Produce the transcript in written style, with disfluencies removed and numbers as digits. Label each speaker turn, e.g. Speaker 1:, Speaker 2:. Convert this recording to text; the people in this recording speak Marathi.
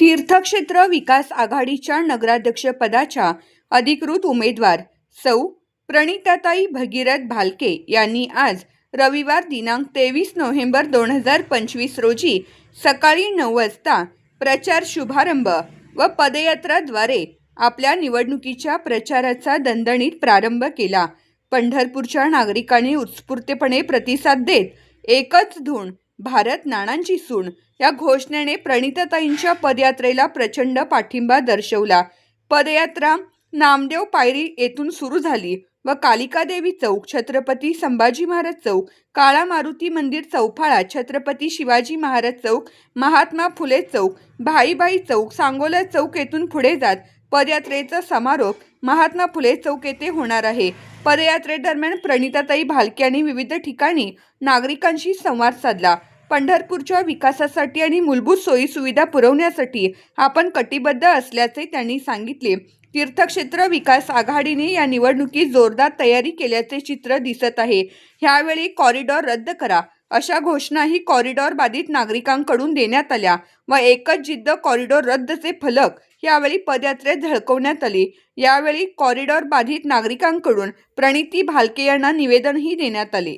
Speaker 1: तीर्थक्षेत्र विकास आघाडीच्या नगराध्यक्षपदाच्या अधिकृत उमेदवार सौ प्रणिताताई भगीरथ भालके यांनी आज रविवार दिनांक 23 नोव्हेंबर 2025 रोजी सकाळी 9 वाजता प्रचार शुभारंभ व पदयात्राद्वारे आपल्या निवडणुकीच्या प्रचाराचा दणदणीत प्रारंभ केला. पंढरपूरच्या नागरिकांनी उत्स्फूर्तपणे प्रतिसाद देत एकच धून भारत नानांची सून या घोषणेने प्रणिताताईंच्या पदयात्रेला प्रचंड पाठिंबा दर्शवला. पदयात्रा नामदेव पायरी येथून सुरू झाली व कालिका देवी चौक, छत्रपती संभाजी महाराज चौक, काळा मारुती मंदिर चौफाळा, छत्रपती शिवाजी महाराज चौक, महात्मा फुले चौक, भाईभाई चौक, सांगोला चौक येथून पुढे जात पदयात्रेचा समारोप महात्मा फुले चौक येथे होणार आहे. पदयात्रेदरम्यान प्रणिताताई भालके यांनी विविध ठिकाणी नागरिकांशी संवाद साधला. पंढरपूरच्या विकासासाठी आणि मूलभूत सोयी सुविधा पुरवण्यासाठी आपण कटिबद्ध असल्याचे त्यांनी सांगितले. तीर्थक्षेत्र विकास आघाडीने या निवडणुकीत जोरदार तयारी केल्याचे चित्र दिसत आहे. ह्यावेळी कॉरिडॉर रद्द करा अशा घोषणाही कॉरिडॉर बाधित नागरिकांकडून देण्यात आल्या व एकच जिद्द कॉरिडॉर रद्दचे फलक यावेळी पदयात्रेत झळकवण्यात आले. यावेळी कॉरिडॉर बाधित नागरिकांकडून प्रणिती भालके यांना निवेदनही देण्यात आले.